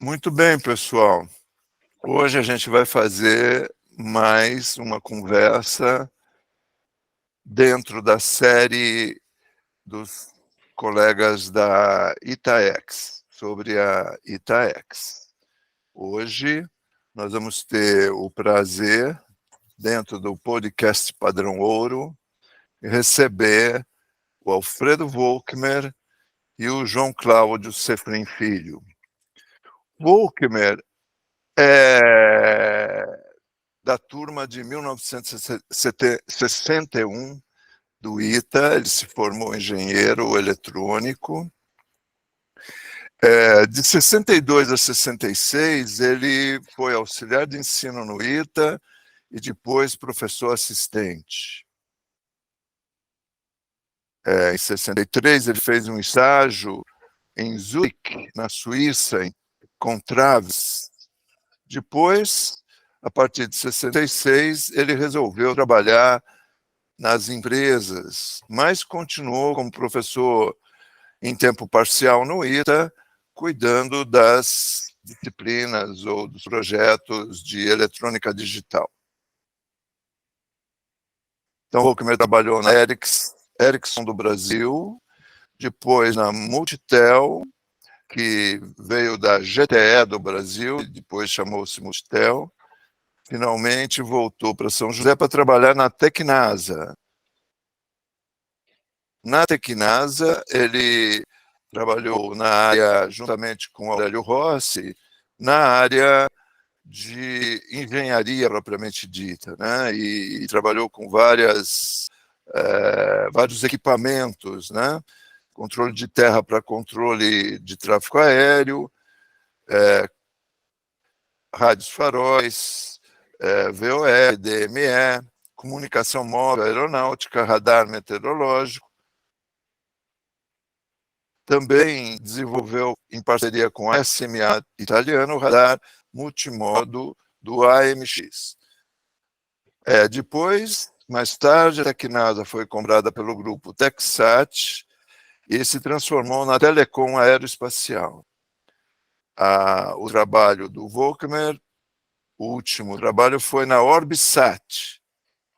Muito bem, pessoal. Hoje a gente vai fazer mais uma conversa dentro da série dos colegas da Itaex, sobre a Itaex. Hoje nós vamos ter o prazer, dentro do podcast Padrão Ouro, receber o Alfredo Volkmer e o João Cláudio Sefrin Filho. Volkmer é da turma de 1961 do ITA, ele se formou engenheiro eletrônico. De 62 a 66, ele foi auxiliar de ensino no ITA e depois professor assistente. Em 63, ele fez um estágio em Zurique, na Suíça, com traves. Depois, a partir de 66, ele resolveu trabalhar nas empresas, mas continuou como professor em tempo parcial no ITA, cuidando das disciplinas ou dos projetos de eletrônica digital. Então, o Volkmer trabalhou na Ericsson do Brasil, depois na Multitel, que veio da GTE do Brasil, depois chamou-se Multitel. Finalmente voltou para São José para trabalhar na Tecnasa. Na Tecnasa, ele trabalhou na área, juntamente com o Aurélio Rossi, na área de engenharia propriamente dita, né? E trabalhou com vários equipamentos, né? Controle de terra para controle de tráfego aéreo, rádios faróis, VOE, DME, comunicação móvel aeronáutica, radar meteorológico. Também desenvolveu, em parceria com a SMA italiana, o radar multimodo do AMX. Depois, mais tarde, a Tecnasa foi comprada pelo grupo Texat e se transformou na Telecom Aeroespacial. O trabalho do Volkmer, o último trabalho, foi na Orbisat,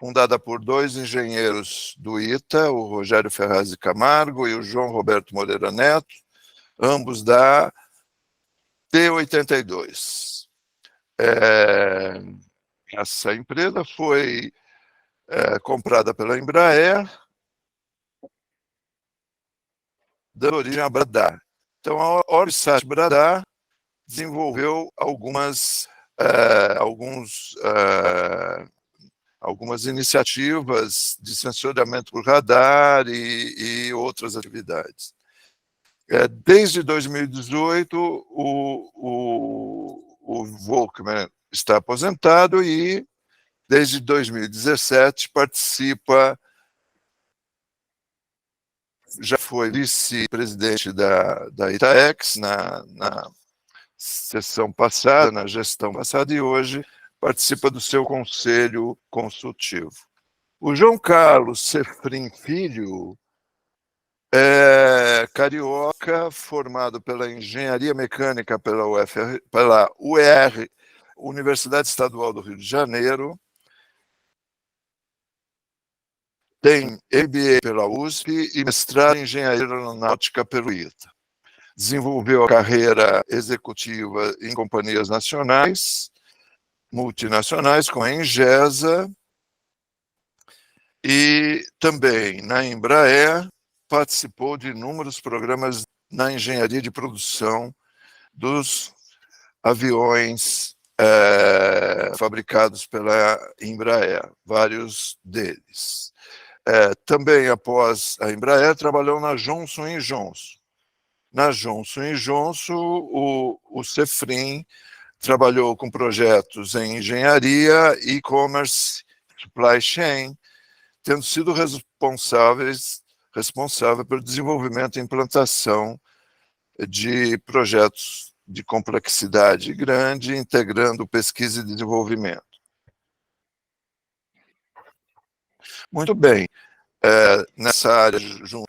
fundada por dois engenheiros do ITA, o Rogério Ferraz de Camargo e o João Roberto Moreira Neto, ambos da T-82. Essa empresa foi comprada pela Embraer, dando origem à Bradar. Então, a Orbisat Bradar desenvolveu algumas iniciativas de sensoriamento por radar e outras atividades. Desde 2018, o Volkmer está aposentado e, desde 2017, participa, já foi vice-presidente da Itaex na sessão passada, na gestão passada, e hoje participa do seu conselho consultivo. O João Carlos Sefrin Filho é carioca, formado pela Engenharia Mecânica pela UER, Universidade Estadual do Rio de Janeiro, tem MBA pela USP e mestrado em Engenharia Aeronáutica pelo ITA. Desenvolveu a carreira executiva em companhias nacionais, multinacionais, como a Engesa, e também na Embraer, participou de inúmeros programas na engenharia de produção dos aviões fabricados pela Embraer, vários deles. Também, após a Embraer, trabalhou na Johnson & Johnson. Na Johnson & Johnson, o Sefrin trabalhou com projetos em engenharia, e-commerce, supply chain, tendo sido responsável pelo desenvolvimento e implantação de projetos de complexidade grande, integrando pesquisa e desenvolvimento. Muito bem. Nessa área, junto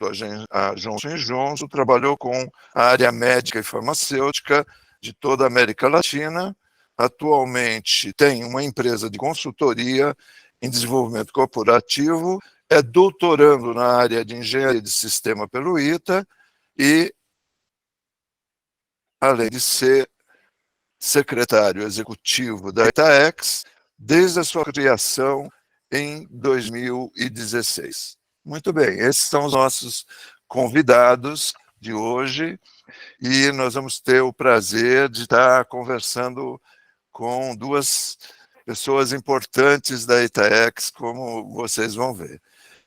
à Johnson & Johnson, trabalhou com a área médica e farmacêutica, de toda a América Latina. Atualmente tem uma empresa de consultoria em desenvolvimento corporativo, é doutorando na área de engenharia de sistema pelo ITA e, além de ser secretário executivo da Itaex, desde a sua criação em 2016. Muito bem, esses são os nossos convidados de hoje e nós vamos ter o prazer de estar conversando com duas pessoas importantes da Itaex, como vocês vão ver.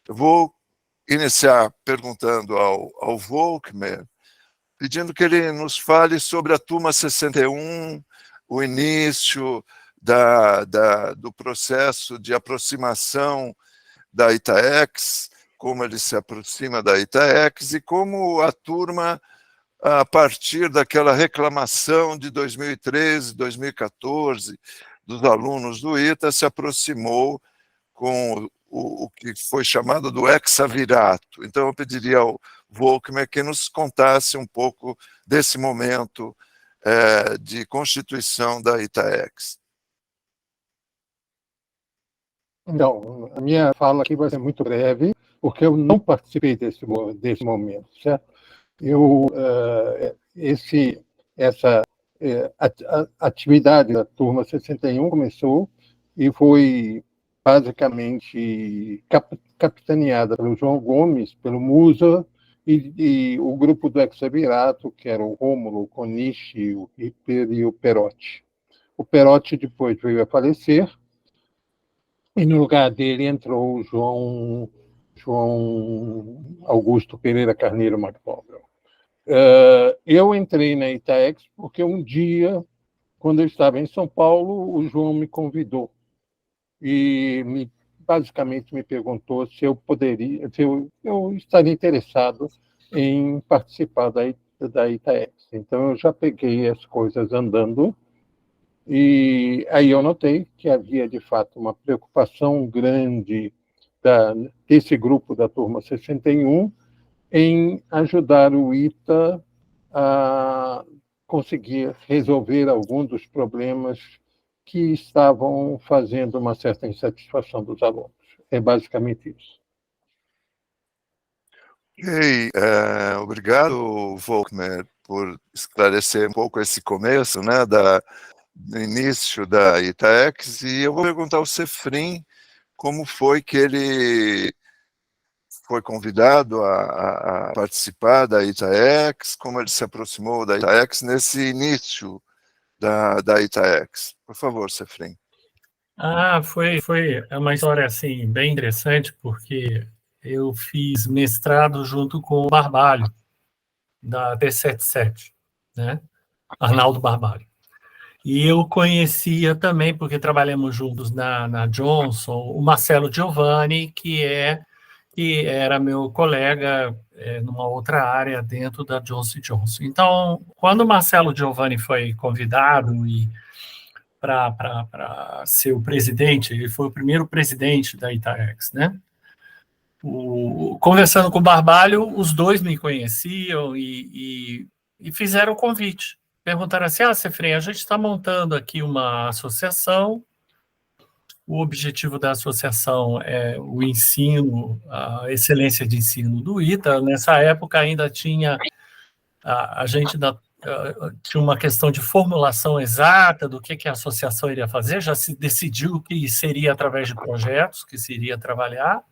Eu vou iniciar perguntando ao Volkmer, pedindo que ele nos fale sobre a Turma 61, o início do processo de aproximação da Itaex, como ele se aproxima da Itaex e como a turma, a partir daquela reclamação de 2013, 2014, dos alunos do ITA, se aproximou com o que foi chamado do hexavirato. Então, eu pediria ao Volkmer que nos contasse um pouco desse momento de constituição da Itaex. Não, a minha fala aqui vai ser muito breve, porque eu não participei desse momento, certo? Essa atividade da Turma 61 começou e foi basicamente capitaneada pelo João Gomes, pelo Musa, e o grupo do Hexavirato, que era o Rômulo, o Conichi, o Ripper e o Perotti. O Perotti depois veio a falecer, e no lugar dele entrou o João Augusto Pereira Carneiro McPowell. Eu entrei na Itaex porque um dia, quando eu estava em São Paulo, o João me convidou e basicamente me perguntou se eu poderia, se eu estaria interessado em participar da Itaex. Então, eu já peguei as coisas andando e aí eu notei que havia, de fato, uma preocupação grande desse grupo da Turma 61 em ajudar o ITA a conseguir resolver algum dos problemas que estavam fazendo uma certa insatisfação dos alunos. É basicamente isso. Ok, obrigado, Volkmer, por esclarecer um pouco esse começo, né, do início da Itaex, e eu vou perguntar ao Sefrin como foi que ele foi convidado a participar da Itaex, como ele se aproximou da Itaex nesse início da Itaex. Por favor, Sefrin. Foi uma história assim bem interessante, porque eu fiz mestrado junto com o Barbalho, da T77, né? Arnaldo Barbalho. E eu conhecia também, porque trabalhamos juntos na Johnson, o Marcelo Giovanni, que era meu colega numa outra área dentro da Johnson & Johnson. Então, quando o Marcelo Giovanni foi convidado para ser o presidente, ele foi o primeiro presidente da Itaex, né? Conversando com o Barbalho, os dois me conheciam e fizeram o convite. Perguntaram assim, Sefrin, a gente está montando aqui uma associação, o objetivo da associação é o ensino, a excelência de ensino do ITA. Nessa época ainda tinha, a gente ainda tinha uma questão de formulação exata do que a associação iria fazer, já se decidiu que seria através de projetos que se iria trabalhar,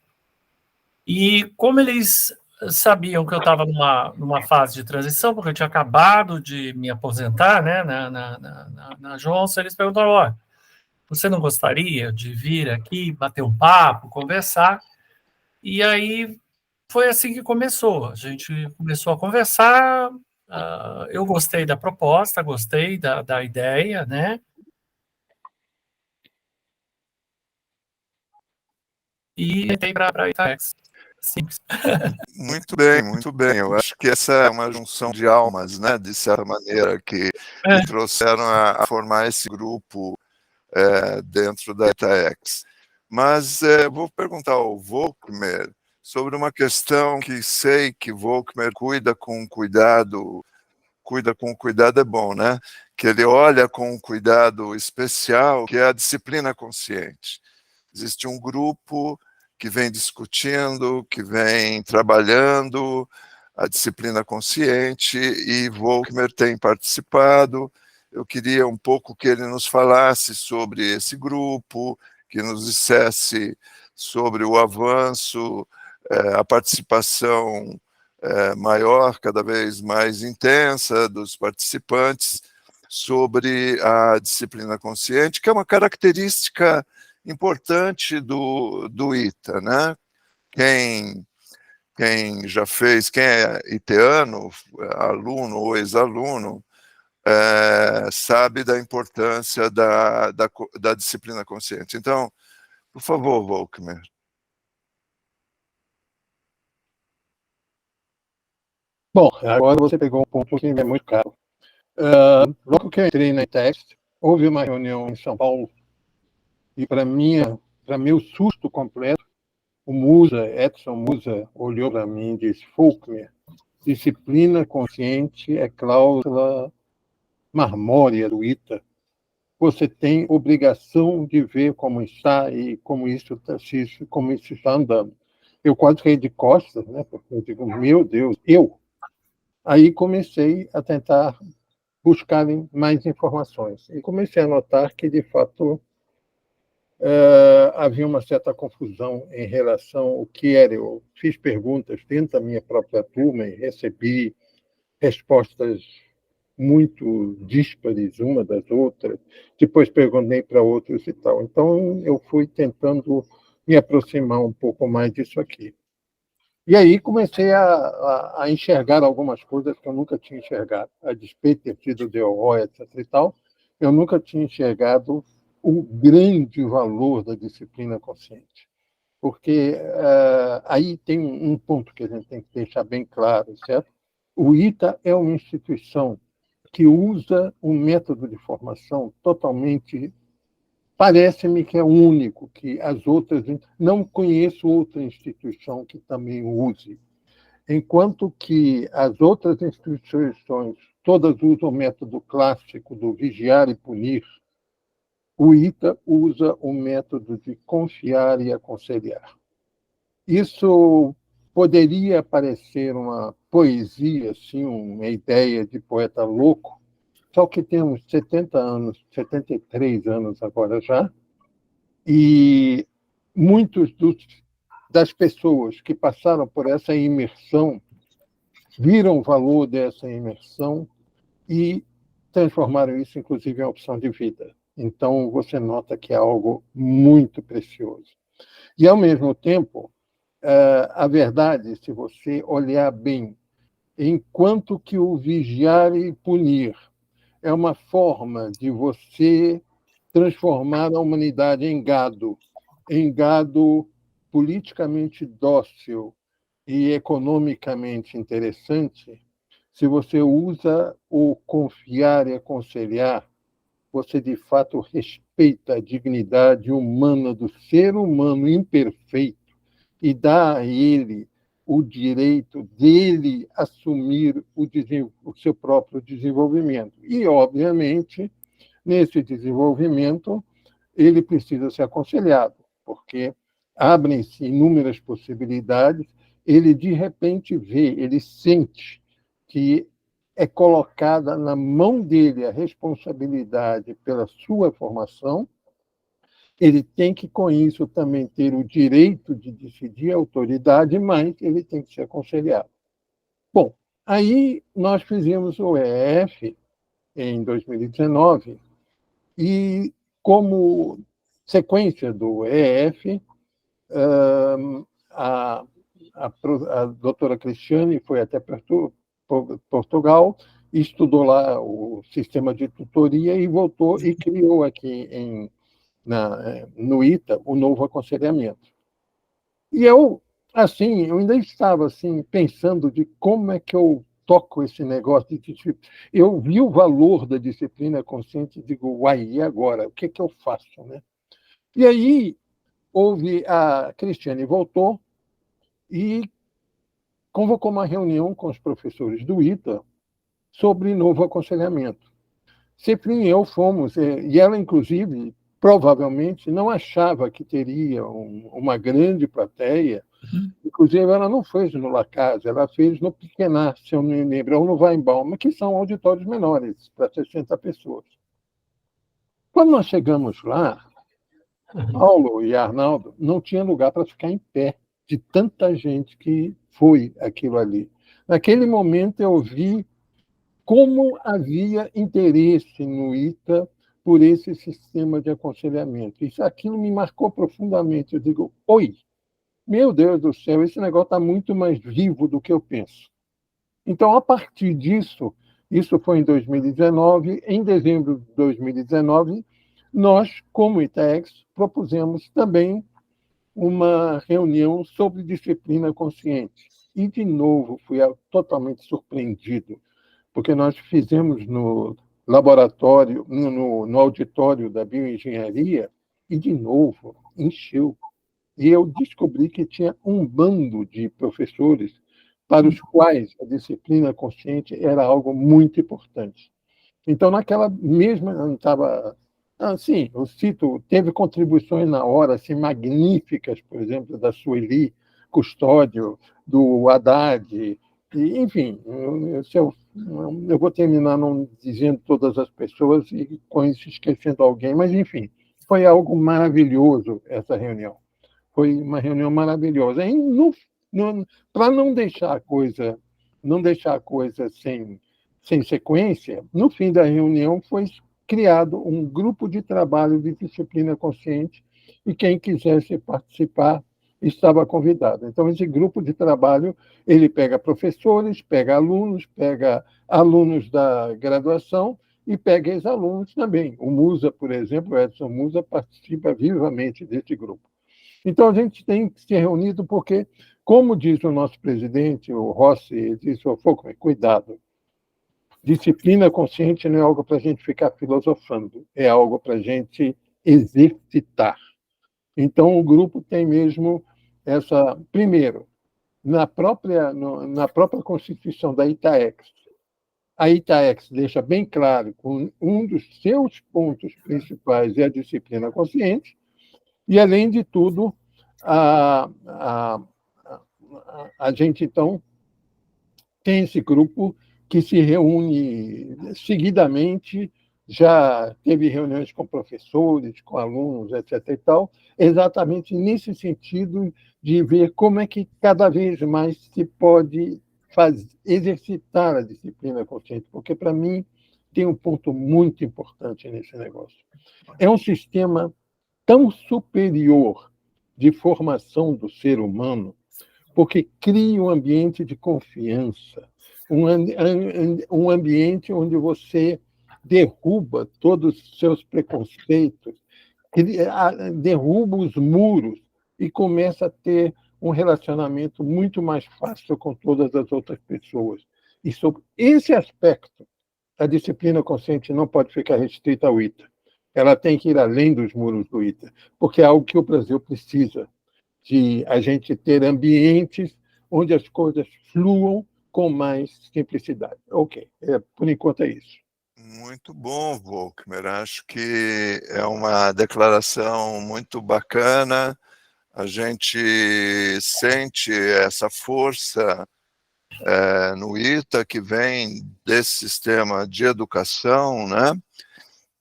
e como eles sabiam que eu estava numa fase de transição, porque eu tinha acabado de me aposentar, né, na Johnson, eles perguntaram, olha, você não gostaria de vir aqui, bater um papo, conversar? E aí foi assim que começou. A gente começou a conversar, eu gostei da proposta, gostei da ideia, né? E entrei para a Itaex. Simples. Muito bem, muito bem. Eu acho que essa é uma junção de almas, né, de certa maneira, que trouxeram a formar esse grupo dentro da Itaex. Mas vou perguntar ao Volkmer sobre uma questão que sei que Volkmer cuida com cuidado cuida com cuidado é bom, né? Que ele olha com um cuidado especial, que é a disciplina consciente. Existe um grupo que vem discutindo, que vem trabalhando a disciplina consciente, e Volkmer tem participado. Eu queria um pouco que ele nos falasse sobre esse grupo, que nos dissesse sobre o avanço, a participação maior, cada vez mais intensa dos participantes, sobre a disciplina consciente, que é uma característica importante do ITA, né? Quem já fez, quem é iteano, aluno ou ex-aluno, sabe da importância da disciplina consciente. Então, por favor, Volkmer. Bom, agora você pegou um ponto que é muito caro. Logo que eu entrei na ITEX, houve uma reunião em São Paulo, e para meu susto completo, o Edson Musa, olhou para mim e disse: Volkmer, disciplina consciente é cláusula marmórea do ITA. Você tem obrigação de ver como está e como isso está andando. Eu quase caí de costas, né? Porque eu digo, meu Deus, eu. Aí comecei a tentar buscar mais informações. E comecei a notar que, de fato, havia uma certa confusão em relação ao que era. Eu fiz perguntas dentro da minha própria turma e recebi respostas muito díspares uma das outras. Depois perguntei para outros e tal. Então, eu fui tentando me aproximar um pouco mais disso aqui. E aí comecei a enxergar algumas coisas que eu nunca tinha enxergado. A despeito de ter sido DO, etc. e tal, eu nunca tinha enxergado o grande valor da disciplina consciente. Porque aí tem um ponto que a gente tem que deixar bem claro, certo? O ITA é uma instituição que usa um método de formação totalmente... Parece-me que é único, que as outras... Não conheço outra instituição que também use. Enquanto que as outras instituições todas usam o método clássico do vigiar e punir, o ITA usa o método de confiar e aconselhar. Isso poderia parecer uma poesia, assim, uma ideia de poeta louco, só que temos 70 anos, 73 anos agora já, e muitos das pessoas que passaram por essa imersão viram o valor dessa imersão e transformaram isso, inclusive, em opção de vida. Então, você nota que é algo muito precioso. E, ao mesmo tempo, a verdade, se você olhar bem, enquanto que o vigiar e punir é uma forma de você transformar a humanidade em gado politicamente dócil e economicamente interessante, se você usa o confiar e aconselhar, você de fato respeita a dignidade humana do ser humano imperfeito e dá a ele o direito dele assumir o seu próprio desenvolvimento. E, obviamente, nesse desenvolvimento, ele precisa ser aconselhado, porque abrem-se inúmeras possibilidades, ele de repente vê, ele sente que é colocada na mão dele a responsabilidade pela sua formação, ele tem que, com isso, também ter o direito de decidir a autoridade, mas ele tem que ser aconselhado. Bom, aí nós fizemos o EF em 2019, e como sequência do EF, a doutora Cristiane foi até Portugal, estudou lá o sistema de tutoria e voltou e criou aqui no ITA o novo aconselhamento. E eu ainda estava pensando de como é que eu toco esse negócio de disciplina. Eu vi o valor da disciplina consciente e digo, uai, e agora? O que é que eu faço? Né? E aí a Cristiane voltou e convocou uma reunião com os professores do ITA sobre novo aconselhamento. Cefrim e eu fomos, e ela, inclusive, provavelmente não achava que teria uma grande plateia. Inclusive, ela não fez no La Casa, ela fez no Pequenar, se eu me lembro, ou no Weinbaum, que são auditórios menores, para 60 pessoas. Quando nós chegamos lá, Paulo e Arnaldo não tinha lugar para ficar em pé, de tanta gente que foi aquilo ali. Naquele momento, eu vi como havia interesse no ITA por esse sistema de aconselhamento. Aquilo me marcou profundamente. Eu digo, oi, meu Deus do céu, esse negócio está muito mais vivo do que eu penso. Então, a partir disso, isso foi em 2019, em dezembro de 2019, nós, como ITAEX, propusemos também uma reunião sobre disciplina consciente. E, de novo, fui totalmente surpreendido, porque nós fizemos no laboratório, no auditório da bioengenharia, e, de novo, encheu. E eu descobri que tinha um bando de professores para os quais a disciplina consciente era algo muito importante. Então, naquela mesma, eu estava. Assim, eu cito, teve contribuições na hora assim, magníficas, por exemplo, da Sueli Custódio, do Haddad, e, enfim, eu vou terminar não dizendo todas as pessoas e com isso esquecendo alguém, mas, enfim, foi algo maravilhoso essa reunião. Foi uma reunião maravilhosa. Para não deixar a coisa sem sequência, no fim da reunião foi criado um grupo de trabalho de disciplina consciente e quem quisesse participar estava convidado. Então, esse grupo de trabalho, ele pega professores, pega alunos da graduação e pega ex-alunos também. O Musa, por exemplo, o Edson Musa, participa vivamente desse grupo. Então, a gente tem que se reunido porque, como diz o nosso presidente, o Rossi, ele diz, Foucault, cuidado, disciplina consciente não é algo para a gente ficar filosofando, é algo para a gente exercitar. Então, o grupo tem mesmo essa... Primeiro, na própria Constituição da ITAEX, a ITAEX deixa bem claro que um dos seus pontos principais é a disciplina consciente, e, além de tudo, a gente, então, tem esse grupo que se reúne seguidamente, já teve reuniões com professores, com alunos, etc. e tal, exatamente nesse sentido de ver como é que cada vez mais se pode exercitar a disciplina consciente, porque, para mim, tem um ponto muito importante nesse negócio. É um sistema tão superior de formação do ser humano, porque cria um ambiente de confiança, um ambiente onde você derruba todos os seus preconceitos, derruba os muros e começa a ter um relacionamento muito mais fácil com todas as outras pessoas. E sobre esse aspecto, a disciplina consciente não pode ficar restrita ao ITA. Ela tem que ir além dos muros do ITA, porque é algo que o Brasil precisa, de a gente ter ambientes onde as coisas fluam com mais simplicidade. Ok, por enquanto é isso. Muito bom, Volkmer. Acho que é uma declaração muito bacana. A gente sente essa força no ITA que vem desse sistema de educação, né?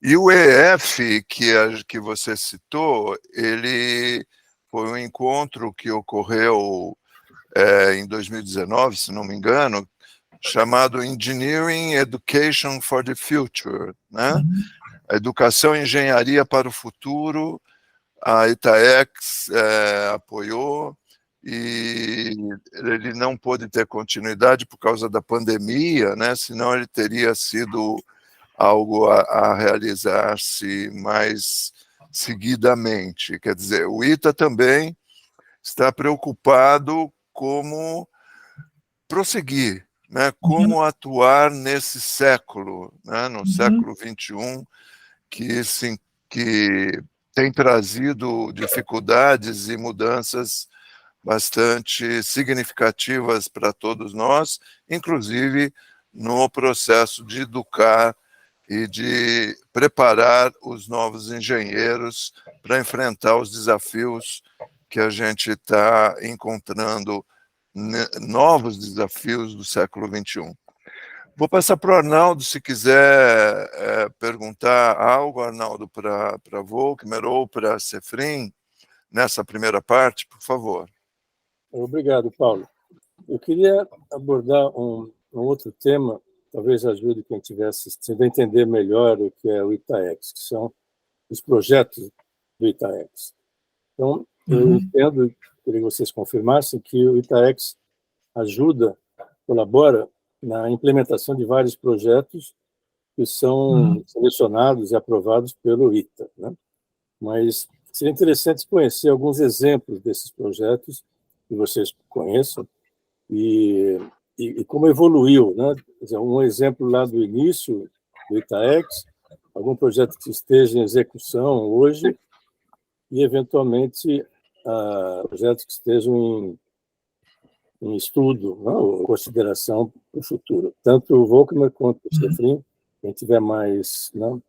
E o EF, que você citou, ele foi um encontro que ocorreu em 2019, se não me engano, chamado Engineering Education for the Future, né? A educação e engenharia para o futuro. A ITAEX apoiou, e ele não pôde ter continuidade por causa da pandemia, né? Senão ele teria sido algo a realizar-se mais seguidamente. Quer dizer, o ITA também está preocupado como prosseguir, né? Como atuar nesse século, né? No século XXI, que tem trazido dificuldades e mudanças bastante significativas para todos nós, inclusive no processo de educar e de preparar os novos engenheiros para enfrentar os desafios que a gente está encontrando, novos desafios do século XXI. Vou passar para o Arnaldo, se quiser perguntar algo, Arnaldo, para Volkmer ou para Cefrim, nessa primeira parte, por favor. Obrigado, Paulo. Eu queria abordar um outro tema, talvez ajude quem estiver assistindo a entender melhor o que é o ITAEX, que são os projetos do ITAEX. Então, eu entendo, queria que vocês confirmassem, que o ITAEX ajuda, colabora na implementação de vários projetos que são selecionados e aprovados pelo ITA, né? Mas seria interessante conhecer alguns exemplos desses projetos que vocês conheçam e como evoluiu, né? Quer dizer, um exemplo lá do início do ITAEX, algum projeto que esteja em execução hoje e, eventualmente, projetos que estejam em estudo, né, ou consideração para o futuro. Tanto o Volkmer quanto o Cefrim, quem estiver mais, né,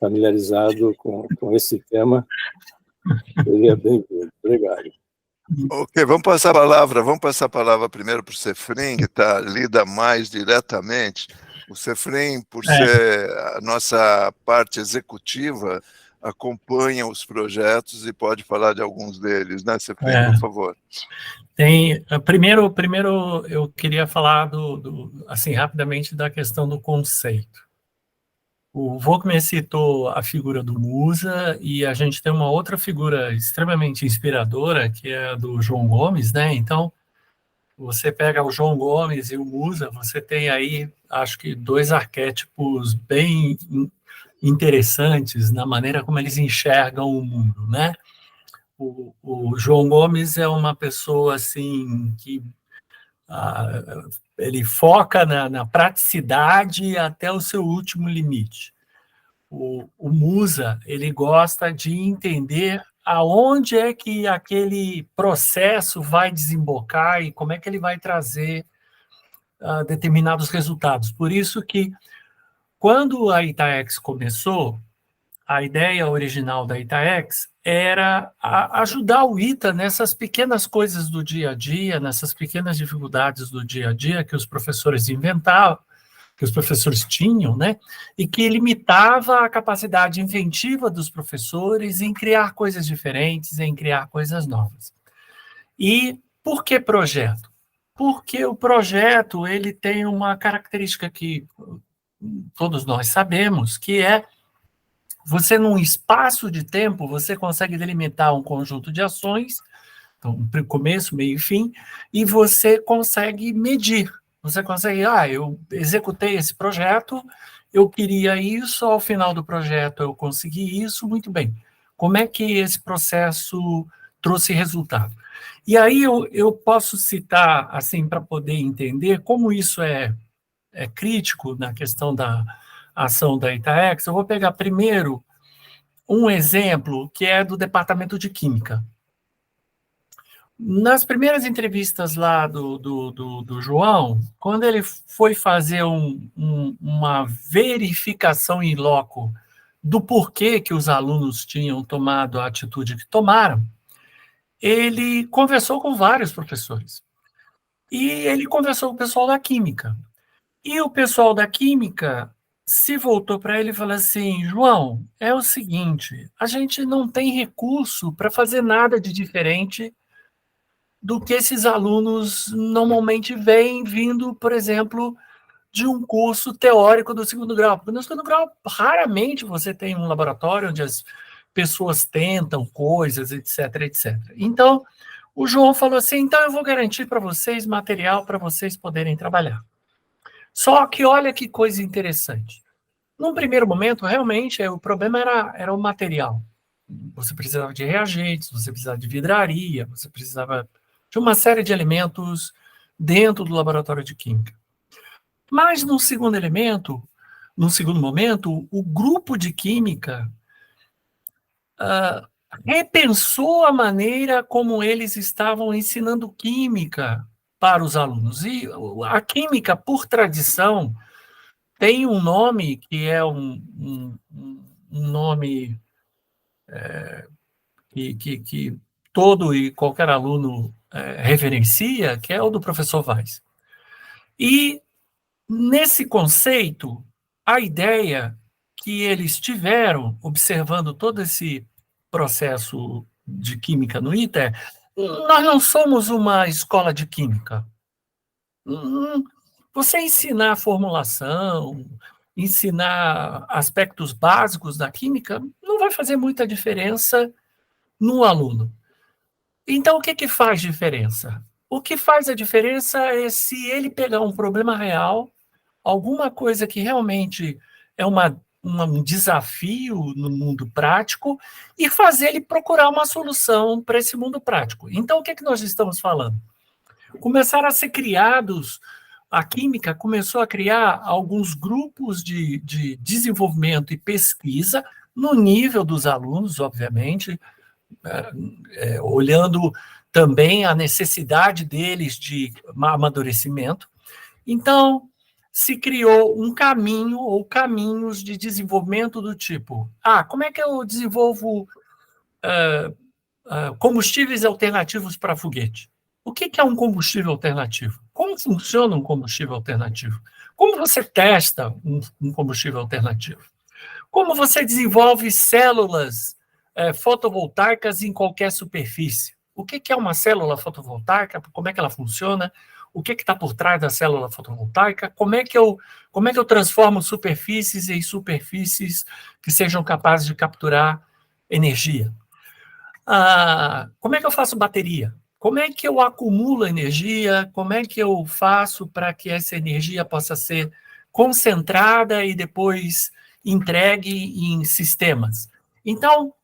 familiarizado com esse tema, ele é bem-vindo. Obrigado. Ok, vamos passar a palavra primeiro para o Cefrim, que lida mais diretamente. O Cefrim, por ser a nossa parte executiva, acompanha os projetos e pode falar de alguns deles, né, Cefrim, por favor. Primeiro eu queria falar assim, rapidamente da questão do conceito. O Volkmer citou a figura do Musa e a gente tem uma outra figura extremamente inspiradora, que é a do João Gomes, né? Então, você pega o João Gomes e o Musa, você tem aí, acho que, dois arquétipos bem interessantes na maneira como eles enxergam o mundo, né? O João Gomes é uma pessoa assim que ele foca na praticidade até o seu último limite. O Musa, ele gosta de entender aonde é que aquele processo vai desembocar e como é que ele vai trazer determinados resultados. Por isso que, quando a ITAEX começou, a ideia original da ITAEX era ajudar o ITA nessas pequenas coisas do dia a dia, nessas pequenas dificuldades do dia a dia que os professores inventavam, que os professores tinham, né? E que limitava a capacidade inventiva dos professores em criar coisas diferentes, em criar coisas novas. E por que projeto? Porque o projeto ele tem uma característica que todos nós sabemos, que é você, num espaço de tempo, você consegue delimitar um conjunto de ações, então, começo, meio e fim, e você consegue medir. Você consegue, eu executei esse projeto, eu queria isso, ao final do projeto eu consegui isso, muito bem. Como é que esse processo trouxe resultado? E aí eu posso citar, assim, para poder entender como isso é crítico na questão da ação da ITAEX, eu vou pegar primeiro um exemplo que é do Departamento de Química. Nas primeiras entrevistas lá do João, quando ele foi fazer uma verificação in loco do porquê que os alunos tinham tomado a atitude que tomaram, ele conversou com vários professores. E ele conversou com o pessoal da Química. E o pessoal da Química se voltou para ele e falou assim: João, é o seguinte, a gente não tem recurso para fazer nada de diferente do que esses alunos normalmente vêm vindo, por exemplo, de um curso teórico do segundo grau. Porque no segundo grau, raramente você tem um laboratório onde as pessoas tentam coisas, etc, etc. Então, o João falou assim: então eu vou garantir para vocês material para vocês poderem trabalhar. Só que olha que coisa interessante. Num primeiro momento, realmente, o problema era o material. Você precisava de reagentes, você precisava de vidraria, você precisava de uma série de elementos dentro do laboratório de química. Mas, num segundo momento, o grupo de química repensou a maneira como eles estavam ensinando química para os alunos. E a química, por tradição, tem um nome que é um nome que todo e qualquer aluno reverencia, que é o do professor Weiss. E, nesse conceito, a ideia que eles tiveram, observando todo esse processo de química no ITA, é: nós não somos uma escola de química. Você ensinar formulação, ensinar aspectos básicos da química, não vai fazer muita diferença no aluno. Então, o que faz diferença? O que faz a diferença é se ele pegar um problema real, alguma coisa que realmente é um desafio no mundo prático, e fazer ele procurar uma solução para esse mundo prático. Então, o que nós estamos falando? Começaram a ser criados, a química começou a criar alguns grupos de desenvolvimento e pesquisa no nível dos alunos, obviamente, olhando também a necessidade deles de amadurecimento. Então, se criou um caminho ou caminhos de desenvolvimento do tipo: como é que eu desenvolvo combustíveis alternativos para foguete? O que é um combustível alternativo? Como funciona um combustível alternativo? Como você testa um combustível alternativo? Como você desenvolve células fotovoltaicas em qualquer superfície? O que é uma célula fotovoltaica? Como é que ela funciona? O que está por trás da célula fotovoltaica? Como é que eu transformo superfícies em superfícies que sejam capazes de capturar energia? Como é que eu faço bateria? Como é que eu acumulo energia? Como é que eu faço para que essa energia possa ser concentrada e depois entregue em sistemas? Então,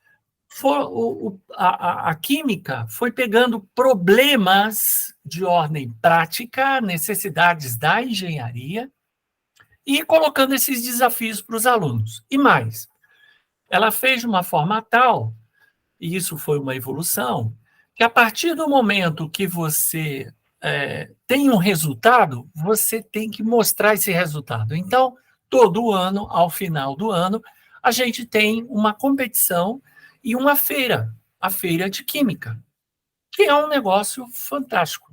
a química foi pegando problemas de ordem prática, necessidades da engenharia, e colocando esses desafios para os alunos. E mais, ela fez de uma forma tal, e isso foi uma evolução, que a partir do momento que você tem um resultado, você tem que mostrar esse resultado. Então, todo ano, ao final do ano, a gente tem uma competição e uma feira, a Feira de Química, que é um negócio fantástico.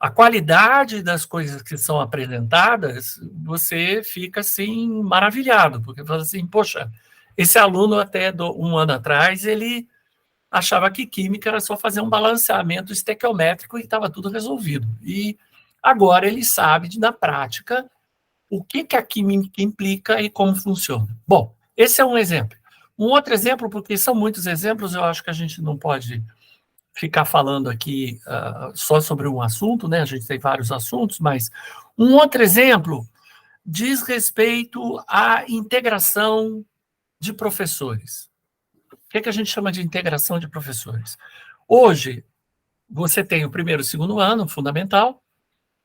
A qualidade das coisas que são apresentadas, você fica assim maravilhado, porque fala assim: poxa, esse aluno até um ano atrás, ele achava que química era só fazer um balanceamento estequiométrico e estava tudo resolvido. E agora ele sabe, na prática, o que a química implica e como funciona. Bom, esse é um exemplo. Um outro exemplo, porque são muitos exemplos, eu acho que a gente não pode ficar falando aqui só sobre um assunto, né? A gente tem vários assuntos, mas um outro exemplo diz respeito à integração de professores. O que a gente chama de integração de professores? Hoje, você tem o primeiro e o segundo ano, fundamental,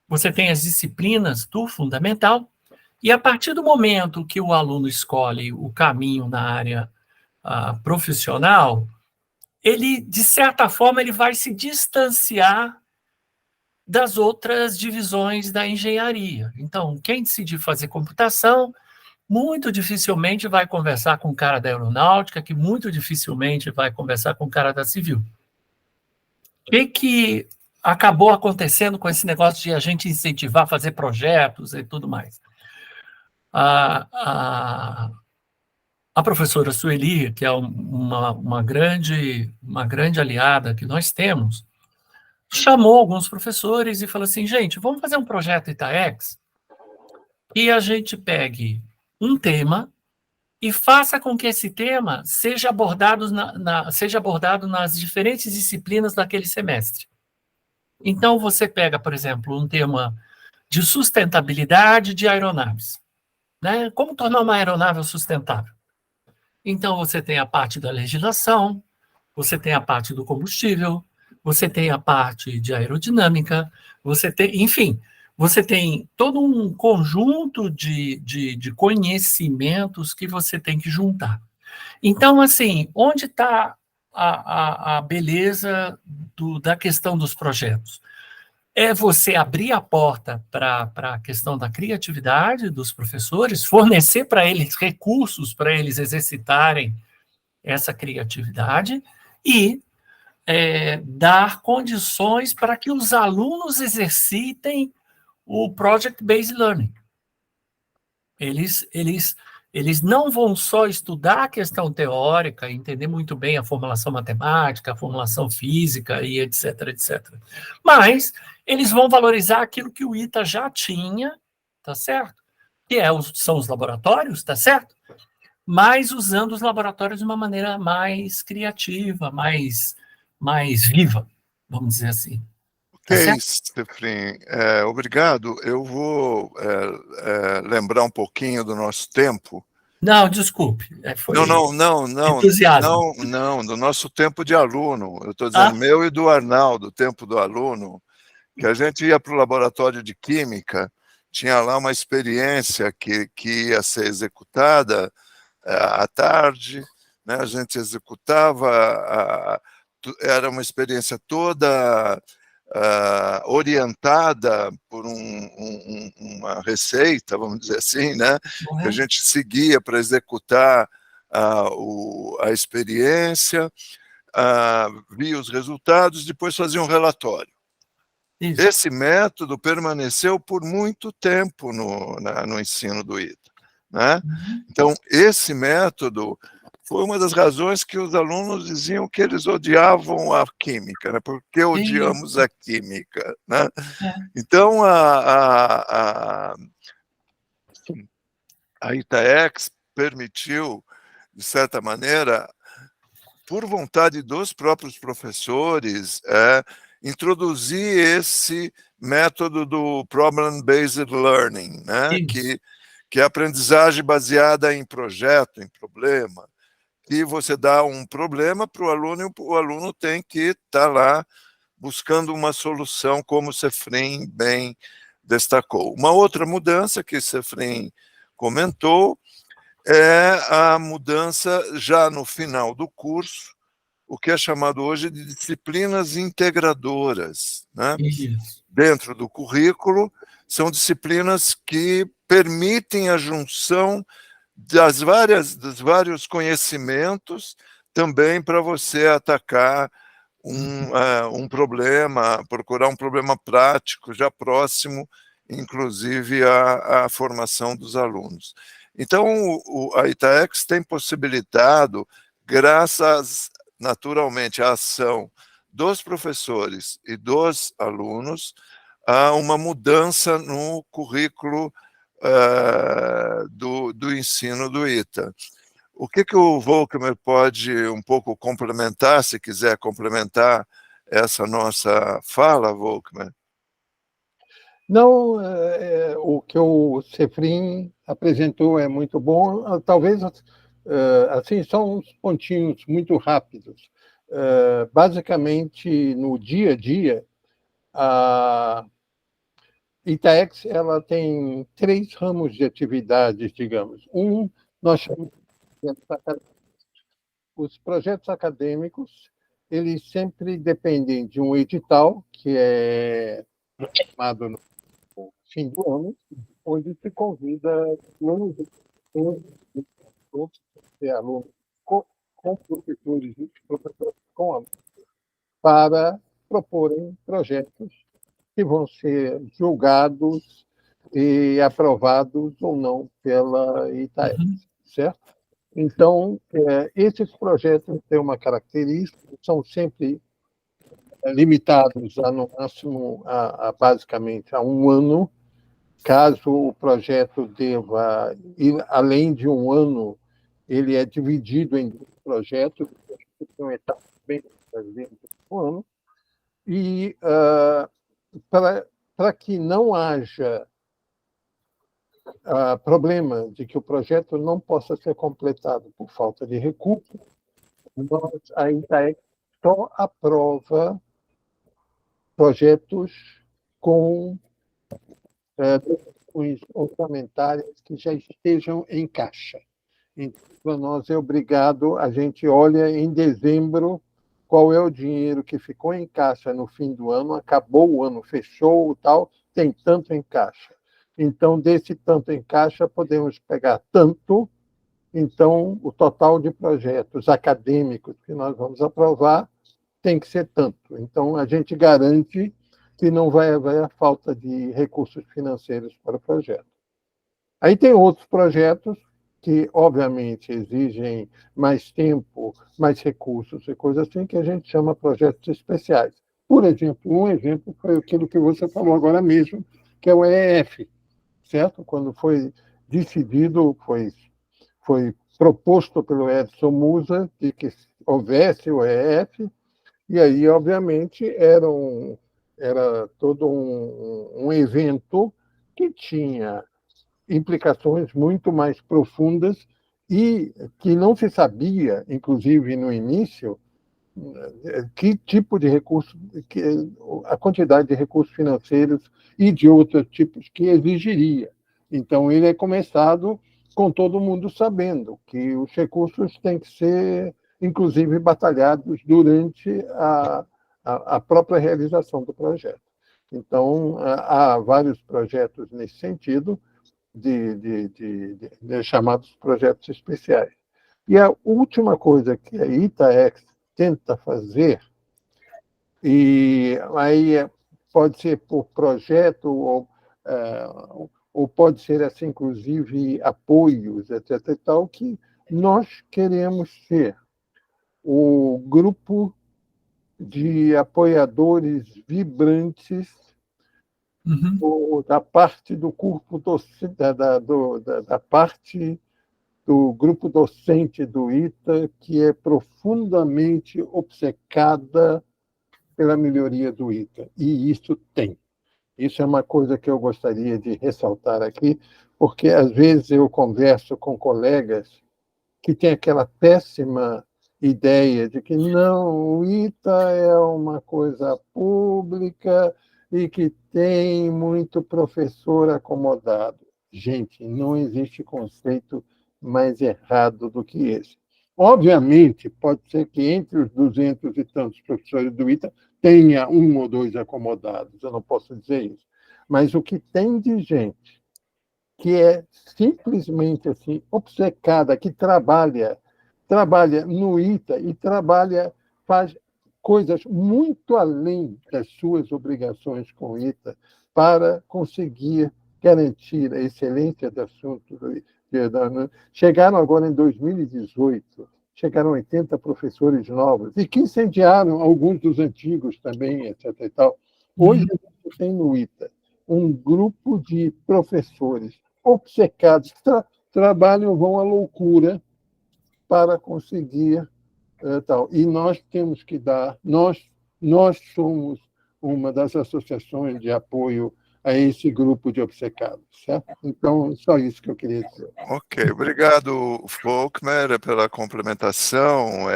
você tem as disciplinas do fundamental, e a partir do momento que o aluno escolhe o caminho na área profissional, ele, de certa forma, ele vai se distanciar das outras divisões da engenharia. Então, quem decidir fazer computação, muito dificilmente vai conversar com o cara da aeronáutica, que muito dificilmente vai conversar com o cara da civil. O que acabou acontecendo com esse negócio de a gente incentivar a fazer projetos e tudo mais? A professora Sueli, que é uma grande aliada que nós temos, chamou alguns professores e falou assim: gente, vamos fazer um projeto Itaex e a gente pegue um tema e faça com que esse tema seja abordado nas diferentes disciplinas daquele semestre. Então, você pega, por exemplo, um tema de sustentabilidade de aeronaves, né? Como tornar uma aeronave sustentável? Então, você tem a parte da legislação, você tem a parte do combustível, você tem a parte de aerodinâmica, você tem, enfim, você tem todo um conjunto de conhecimentos que você tem que juntar. Então, assim, onde está a beleza da questão dos projetos? é você abrir a porta para a questão da criatividade dos professores, fornecer para eles recursos para eles exercitarem essa criatividade e dar condições para que os alunos exercitem o Project-Based Learning. Eles não vão só estudar a questão teórica, entender muito bem a formulação matemática, a formulação física e etc, etc. Mas eles vão valorizar aquilo que o ITA já tinha, tá certo? Que são os laboratórios, tá certo? Mas usando os laboratórios de uma maneira mais criativa, mais viva, vamos dizer assim. Tá Ok, certo? Sefrin, obrigado. Eu vou lembrar um pouquinho do nosso tempo. Não, desculpe. Foi Não, entusiasmo. do nosso tempo de aluno. Eu estou dizendo meu e do Arnaldo, o tempo do aluno, que a gente ia para o laboratório de química, tinha lá uma experiência que ia ser executada à tarde, né? A gente executava, era uma experiência toda orientada por uma receita, vamos dizer assim, né? Que a gente seguia para executar a experiência, via os resultados, depois fazia um relatório. Isso. Esse método permaneceu por muito tempo no ensino do ITA, né? Então, esse método foi uma das razões que os alunos diziam que eles odiavam a química, né? Porque odiamos a química, né? Então, a ITAEX permitiu, de certa maneira, por vontade dos próprios professores, introduzir esse método do Problem-Based Learning, né? Que é a aprendizagem baseada em projeto, em problema, que você dá um problema para o aluno e o aluno tem que estar lá buscando uma solução, como o Sefrin bem destacou. Uma outra mudança que o Sefrin comentou é a mudança já no final do curso, o que é chamado hoje de disciplinas integradoras, né? Dentro do currículo, são disciplinas que permitem a junção dos vários conhecimentos também para você atacar um problema, procurar um problema prático já próximo, inclusive à formação dos alunos. Então, a ITAEX tem possibilitado, graças naturalmente à ação dos professores e dos alunos, a uma mudança no currículo do ensino do ITA. O que o Volkmer pode um pouco complementar, se quiser complementar essa nossa fala, Volkmer? Não, o que o Sefrin apresentou é muito bom. Talvez, assim, são uns pontinhos muito rápidos. Basicamente, no dia a dia, a ITAEX ela tem 3 ramos de atividades, digamos. Nós chamamos de os projetos acadêmicos, eles sempre dependem de um edital, que é chamado no fim do ano, onde se convida alunos com professores e professores com alunos para proporem projetos que vão ser julgados e aprovados ou não pela ITAEX, certo? Então, esses projetos têm uma característica, são sempre limitados no máximo basicamente a 1 ano. Caso o projeto deva ir além de 1 ano, ele é dividido em 2 projetos, que são etapas bem dentro do ano. E para que não haja problema de que o projeto não possa ser completado por falta de recursos, a ITAEX só aprova projetos com questões orçamentárias que já estejam em caixa. Então, para nós é obrigado, a gente olha em dezembro qual é o dinheiro que ficou em caixa no fim do ano, acabou o ano, fechou, tal, tem tanto em caixa. Então, desse tanto em caixa, podemos pegar tanto, então, o total de projetos acadêmicos que nós vamos aprovar tem que ser tanto. Então, a gente garante que não vai haver falta de recursos financeiros para o projeto. Aí tem outros projetos que, obviamente, exigem mais tempo, mais recursos e coisas assim, que a gente chama projetos especiais. Por exemplo, um exemplo foi aquilo que você falou agora mesmo, que é o EEF, certo? Quando foi decidido, foi proposto pelo Edson Musa de que houvesse o EEF, e aí, obviamente, era todo um evento que tinha implicações muito mais profundas e que não se sabia, inclusive no início, que tipo de recurso, a quantidade de recursos financeiros e de outros tipos que exigiria. Então, ele é começado com todo mundo sabendo que os recursos têm que ser, inclusive, batalhados durante a própria realização do projeto. Então, há vários projetos nesse sentido, de chamados projetos especiais. E a última coisa que a ITAEX tenta fazer, e aí pode ser por projeto, ou pode ser, assim, inclusive, apoios, etc. e tal, que nós queremos ser o grupo de apoiadores vibrantes da parte do corpo da parte do grupo docente do ITA, que é profundamente obcecada pela melhoria do ITA. E isso tem. Isso é uma coisa que eu gostaria de ressaltar aqui, porque às vezes eu converso com colegas que têm aquela péssima ideia de que não, o ITA é uma coisa pública e que tem muito professor acomodado. Gente, não existe conceito mais errado do que esse. Obviamente, pode ser que entre os 200 e tantos professores do ITA tenha um ou dois acomodados, eu não posso dizer isso. Mas o que tem de gente que é simplesmente assim obcecada, que trabalha no ITA e faz coisas muito além das suas obrigações com o ITA para conseguir garantir a excelência do assunto. Chegaram agora em 2018, chegaram 80 professores novos, e que incendiaram alguns dos antigos também, etc. e tal. Hoje a gente tem no ITA um grupo de professores obcecados que trabalham, vão à loucura para conseguir tal. E nós temos que dar, nós somos uma das associações de apoio a esse grupo de obcecados, certo? Então, só isso que eu queria dizer. Ok, obrigado, Faulkner, pela complementação.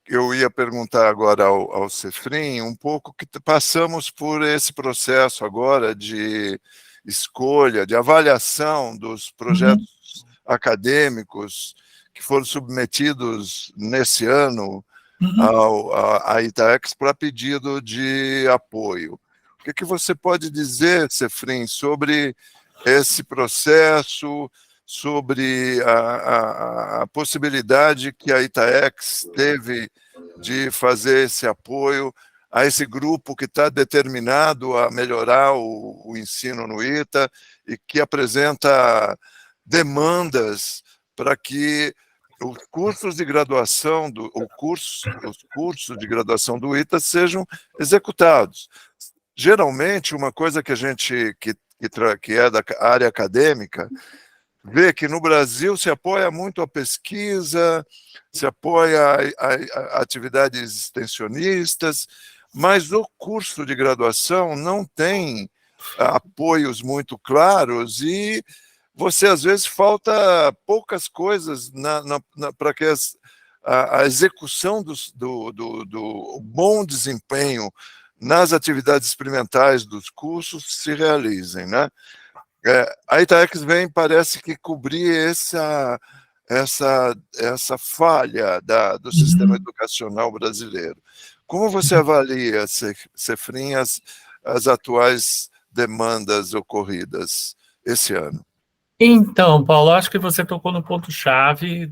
Eu ia perguntar agora ao Cefrim um pouco que passamos por esse processo agora de escolha, de avaliação dos projetos acadêmicos que foram submetidos nesse ano à ITAEX para pedido de apoio. O que você pode dizer, Cefrim, sobre esse processo, sobre a possibilidade que a ITAEX teve de fazer esse apoio a esse grupo que está determinado a melhorar o ensino no ITA e que apresenta demandas para que os cursos de graduação os cursos de graduação do ITA sejam executados. Geralmente, uma coisa que a gente que é da área acadêmica vê que no Brasil se apoia muito a pesquisa, se apoia a atividades extensionistas, mas o curso de graduação não tem apoios muito claros e você, às vezes, falta poucas coisas para que a execução do bom desempenho nas atividades experimentais dos cursos se realizem, né? A ITAEX parece que cobrir essa falha do sistema educacional brasileiro. Como você avalia, Cefrim, as atuais demandas ocorridas esse ano? Então, Paulo, acho que você tocou no ponto-chave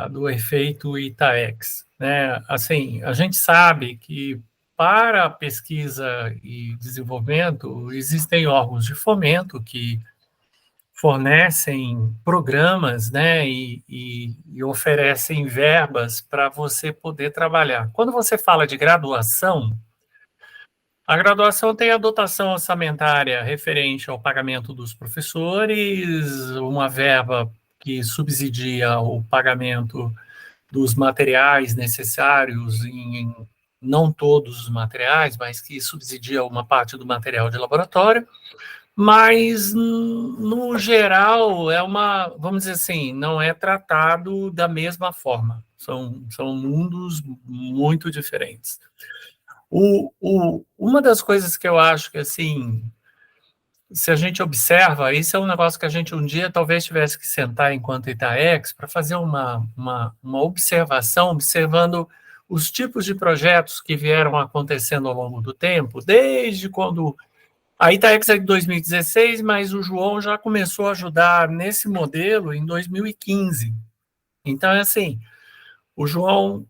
do efeito Itaex, né? Assim, a gente sabe que para a pesquisa e desenvolvimento existem órgãos de fomento que fornecem programas, né, e oferecem verbas para você poder trabalhar. Quando você fala de graduação, a graduação tem a dotação orçamentária referente ao pagamento dos professores, uma verba que subsidia o pagamento dos materiais necessários, não todos os materiais, mas que subsidia uma parte do material de laboratório, mas, no geral, vamos dizer assim, não é tratado da mesma forma, são mundos muito diferentes. Uma das coisas que eu acho que, assim, se a gente observa, isso é um negócio que a gente um dia talvez tivesse que sentar enquanto Itaex para fazer uma observação, observando os tipos de projetos que vieram acontecendo ao longo do tempo, desde quando a Itaex é de 2016, mas o João já começou a ajudar nesse modelo em 2015. Então, é assim, o João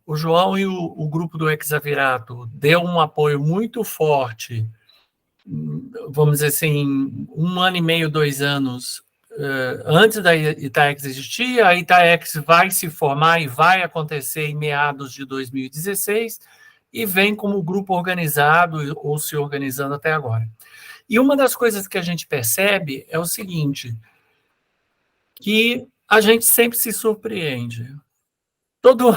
e o grupo do Hexavirato deu um apoio muito forte, vamos dizer assim, 1 ano e meio, 2 anos antes da Itaex existir. A Itaex vai se formar e vai acontecer em meados de 2016 e vem como grupo organizado ou se organizando até agora. E uma das coisas que a gente percebe é o seguinte, que a gente sempre se surpreende. Todo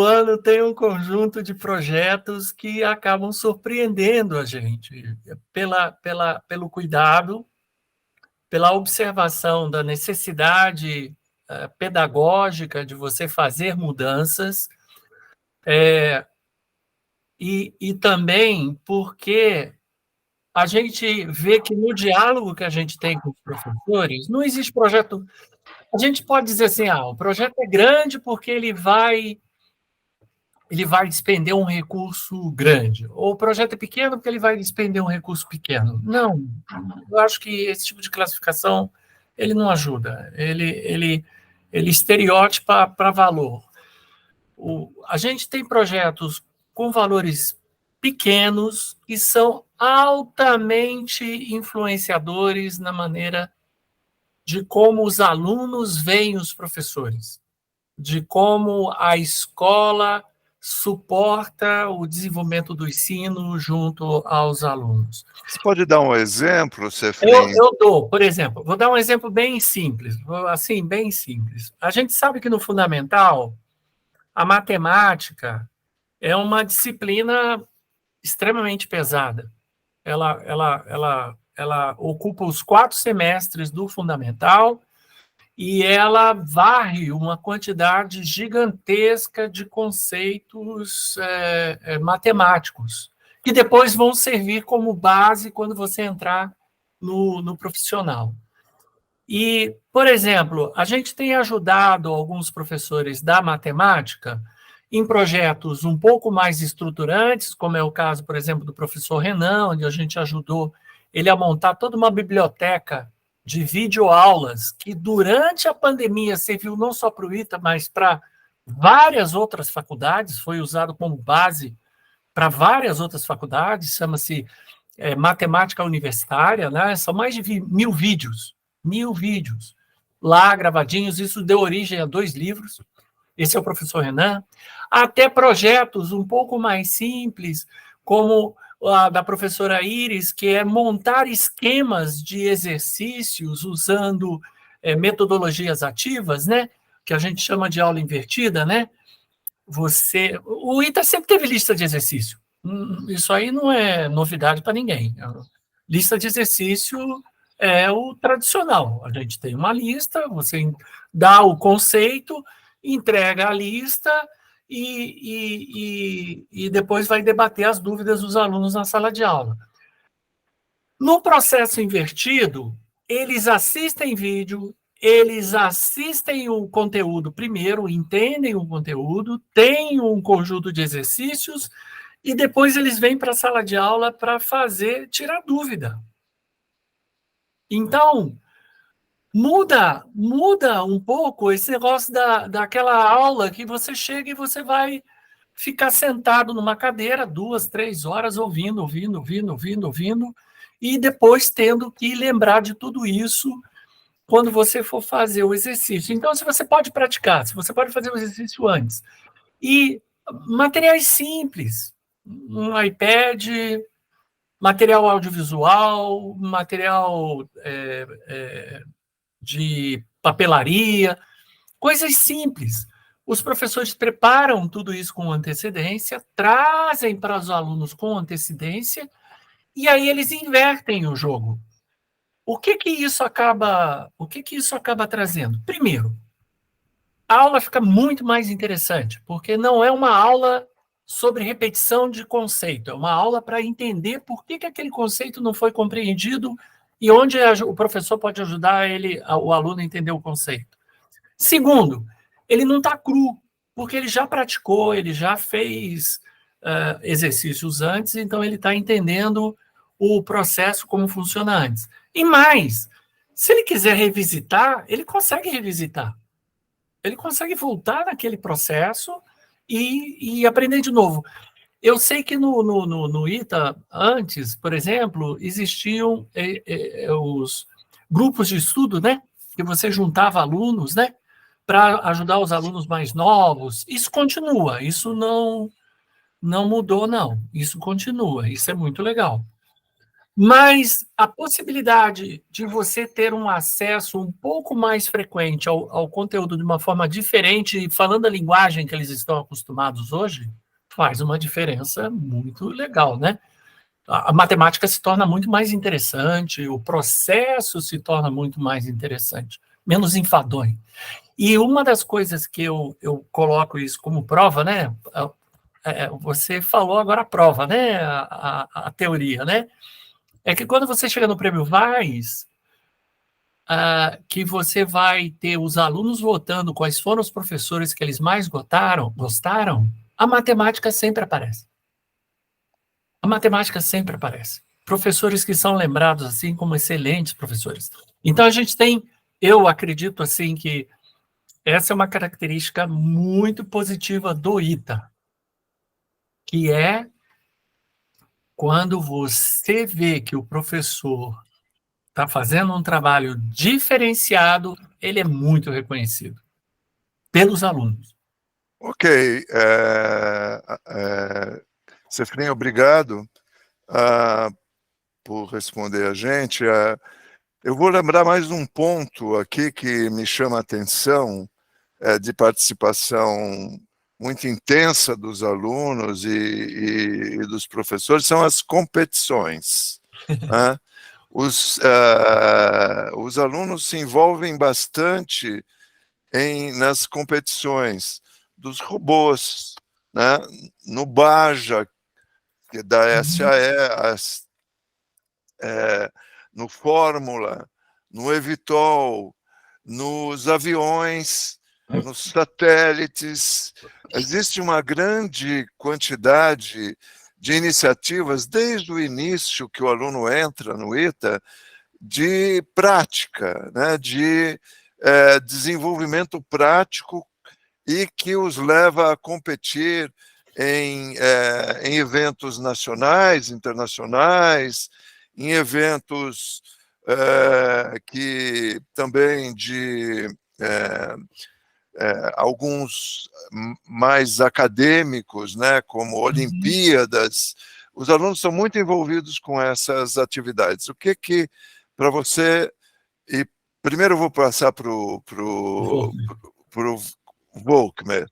ano tem um conjunto de projetos que acabam surpreendendo a gente pelo cuidado, pela observação da necessidade pedagógica de você fazer mudanças, e também porque a gente vê que no diálogo que a gente tem com os professores, não existe projeto. A gente pode dizer assim, o projeto é grande porque ele vai despender um recurso grande, ou o projeto é pequeno porque ele vai despender um recurso pequeno. Não, eu acho que esse tipo de classificação ele não ajuda, ele estereotipa para valor. A gente tem projetos com valores pequenos que são altamente influenciadores na maneira de como os alunos veem os professores, de como a escola suporta o desenvolvimento do ensino junto aos alunos. Você pode dar um exemplo, Cefrim? Eu dou, por exemplo, vou dar um exemplo bem simples, assim, bem simples. A gente sabe que no fundamental, a matemática é uma disciplina extremamente pesada. Ela ocupa os 4 semestres do fundamental e ela varre uma quantidade gigantesca de conceitos matemáticos, que depois vão servir como base quando você entrar no profissional. E, por exemplo, a gente tem ajudado alguns professores da matemática em projetos um pouco mais estruturantes, como é o caso, por exemplo, do professor Renan, onde a gente ajudou ele a montar toda uma biblioteca de videoaulas que, durante a pandemia, serviu não só para o ITA, mas para várias outras faculdades, foi usado como base para várias outras faculdades, chama-se Matemática Universitária, né? São mais de 1.000 vídeos, 1.000 vídeos lá gravadinhos, isso deu origem a 2 livros, esse é o professor Renan, até projetos um pouco mais simples, como a da professora Iris, que é montar esquemas de exercícios usando metodologias ativas, né? Que a gente chama de aula invertida, né? O ITA sempre teve lista de exercício. Isso aí não é novidade para ninguém. Lista de exercício é o tradicional. A gente tem uma lista, você dá o conceito, entrega a lista e depois vai debater as dúvidas dos alunos na sala de aula. No processo invertido, eles assistem vídeo, eles assistem o conteúdo primeiro, entendem o conteúdo, têm um conjunto de exercícios e depois eles vêm para a sala de aula para tirar dúvida. Então, muda um pouco esse negócio daquela aula que você chega e você vai ficar sentado numa cadeira 2, 3 horas ouvindo, e depois tendo que lembrar de tudo isso quando você for fazer o exercício. Então, se você pode praticar, se você pode fazer o exercício antes. E materiais simples, um iPad, material audiovisual, material de papelaria, coisas simples. Os professores preparam tudo isso com antecedência, trazem para os alunos com antecedência, e aí eles invertem o jogo. O que isso acaba trazendo? Primeiro, a aula fica muito mais interessante, porque não é uma aula sobre repetição de conceito, é uma aula para entender por que aquele conceito não foi compreendido e onde o professor pode ajudar o aluno a entender o conceito. Segundo, ele não está cru, porque ele já praticou, ele já fez exercícios antes, então ele está entendendo o processo, como funciona antes. E mais, se ele quiser revisitar, ele consegue revisitar. Ele consegue voltar naquele processo e aprender de novo. Eu sei que no ITA, antes, por exemplo, existiam os grupos de estudo, né? Que você juntava alunos, né? Para ajudar os alunos mais novos. Isso continua, isso não mudou, não. Isso continua, isso é muito legal. Mas a possibilidade de você ter um acesso um pouco mais frequente ao conteúdo de uma forma diferente, falando a linguagem que eles estão acostumados hoje, faz uma diferença muito legal, né? A matemática se torna muito mais interessante, o processo se torna muito mais interessante, menos enfadonho. E uma das coisas que eu coloco isso como prova, né? Você falou agora a prova, né? A teoria, né? É que quando você chega no Prêmio VAIS, que você vai ter os alunos votando quais foram os professores que eles mais gostaram, a matemática sempre aparece. A matemática sempre aparece. Professores que são lembrados assim como excelentes professores. Então a gente tem, eu acredito assim que essa é uma característica muito positiva do ITA, que é quando você vê que o professor está fazendo um trabalho diferenciado, ele é muito reconhecido pelos alunos. Ok. Cefrinha, obrigado por responder a gente. Eu vou lembrar mais um ponto aqui que me chama a atenção, de participação muito intensa dos alunos e dos professores, são as competições. Né? Os alunos se envolvem bastante nas competições dos robôs, né? No Baja, que é da SAE, no Fórmula, no Evitol, nos aviões, nos satélites. Existe uma grande quantidade de iniciativas, desde o início que o aluno entra no ITA, de prática, né, de desenvolvimento prático e que os leva a competir em eventos nacionais, internacionais, em eventos que também de alguns mais acadêmicos, né, como Olimpíadas. Os alunos são muito envolvidos com essas atividades. O que para você, e primeiro eu vou passar para o Volkmer,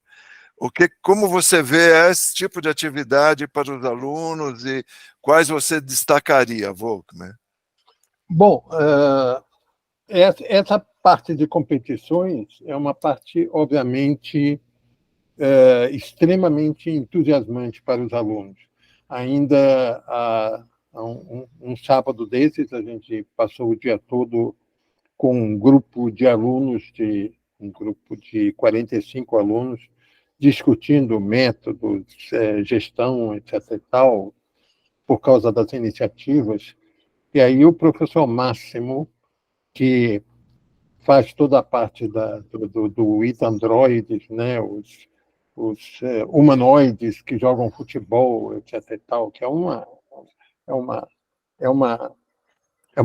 como você vê esse tipo de atividade para os alunos e quais você destacaria, Volkmer? Bom, essa parte de competições é uma parte, obviamente, extremamente entusiasmante para os alunos. Ainda um sábado desses, a gente passou o dia todo com um grupo de alunos, um grupo de 45 alunos, discutindo métodos, gestão, etc. e tal, por causa das iniciativas. E aí o professor Máximo, que faz toda a parte do IT Androids, né? Os humanoides que jogam futebol, etc. e tal, que é uma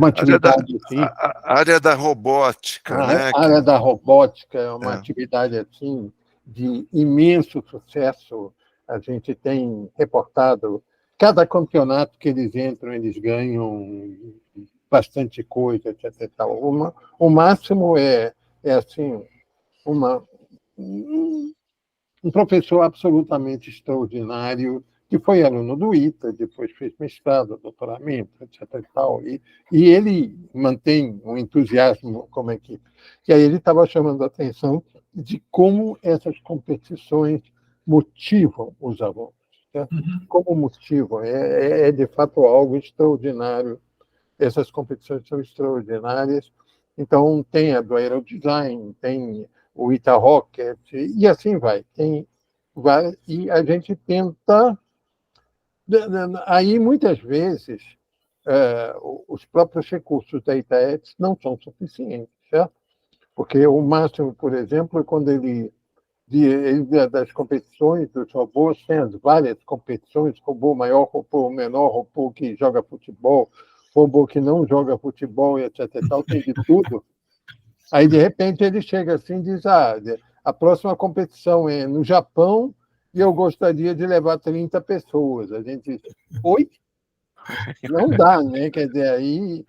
atividade assim. A área da robótica, né? A área da robótica é uma É. atividade assim de imenso sucesso. A gente tem reportado cada campeonato que eles entram, eles ganham bastante coisa, etc. e tal. O máximo é assim um professor absolutamente extraordinário, que foi aluno do ITA, depois fez mestrado, doutoramento, etc. e tal. E ele mantém um entusiasmo como equipe. E aí ele estava chamando a atenção de como essas competições motivam os alunos. Certo? Como motivam. É, de fato, algo extraordinário. Essas competições são extraordinárias. Então, tem a do Aerodesign, tem o Ita Rocket, e assim vai. E a gente tenta. Aí, muitas vezes, os próprios recursos da ITAEX não são suficientes, certo? Porque o máximo, por exemplo, é quando das competições dos robôs, tem as várias competições, robô maior, robô menor, robô que joga futebol, robô que não joga futebol, etc. e tal, tem de tudo. Aí, de repente, ele chega assim e diz: a próxima competição é no Japão e eu gostaria de levar 30 pessoas. A gente diz: oi? Não dá, né? Quer dizer, aí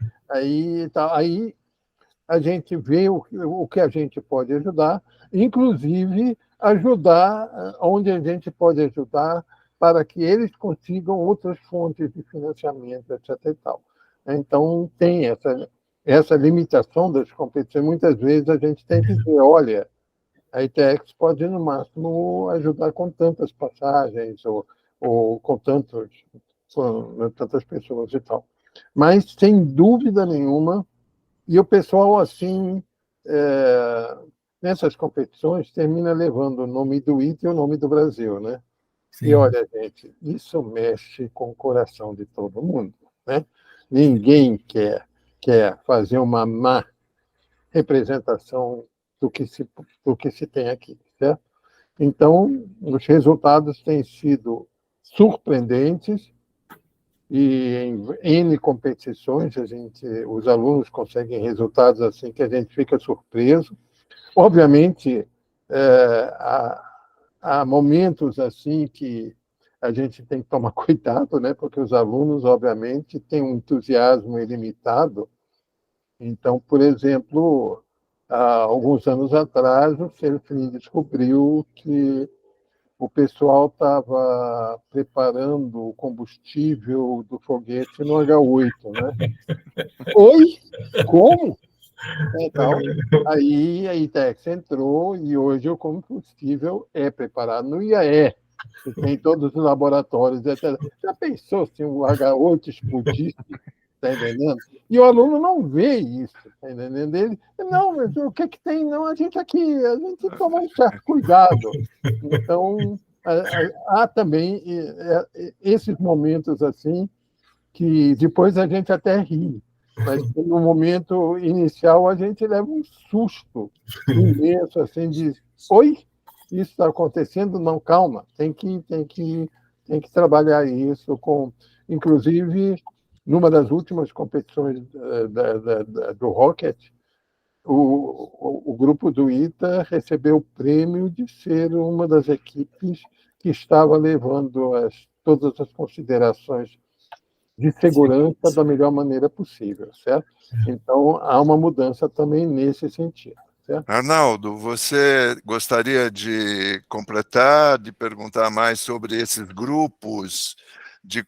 a gente vê o que a gente pode ajudar, inclusive ajudar onde a gente pode ajudar para que eles consigam outras fontes de financiamento, etc. e tal. Então, tem essa limitação das competições. Muitas vezes a gente tem que dizer: olha, a ITEX pode, no máximo, ajudar com tantas passagens ou com tantas pessoas e tal. Mas, sem dúvida nenhuma, e o pessoal, assim, nessas competições, termina levando o nome do ITA e o nome do Brasil, né? Sim. E, olha, gente, isso mexe com o coração de todo mundo, né? Ninguém quer fazer uma má representação do que se tem aqui, certo? Então, os resultados têm sido surpreendentes e em N competições os alunos conseguem resultados assim que a gente fica surpreso. Obviamente, há momentos assim que a gente tem que tomar cuidado, né? Porque os alunos, obviamente, têm um entusiasmo ilimitado. Então, por exemplo, há alguns anos atrás, o CELFRI descobriu que o pessoal estava preparando o combustível do foguete no H8, né? Oi? Como? Então, aí a ITEX entrou e hoje o combustível é preparado no IAE, que tem todos os laboratórios, etc. Já pensou se um H8 explodisse? Está entendendo? E o aluno não vê isso, está entendendo? Ele, não, mas o que tem? Não, a gente toma um certo cuidado. Então, há também esses momentos assim que depois a gente até ri, mas no momento inicial a gente leva um susto imenso, assim, de oi, isso está acontecendo? Não, calma, tem que trabalhar isso com, inclusive, numa das últimas competições do Rocket, o grupo do ITA recebeu o prêmio de ser uma das equipes que estava levando todas as considerações de segurança da melhor maneira possível, certo? Então, há uma mudança também nesse sentido. Certo? Arnaldo, você gostaria de completar, de perguntar mais sobre esses grupos de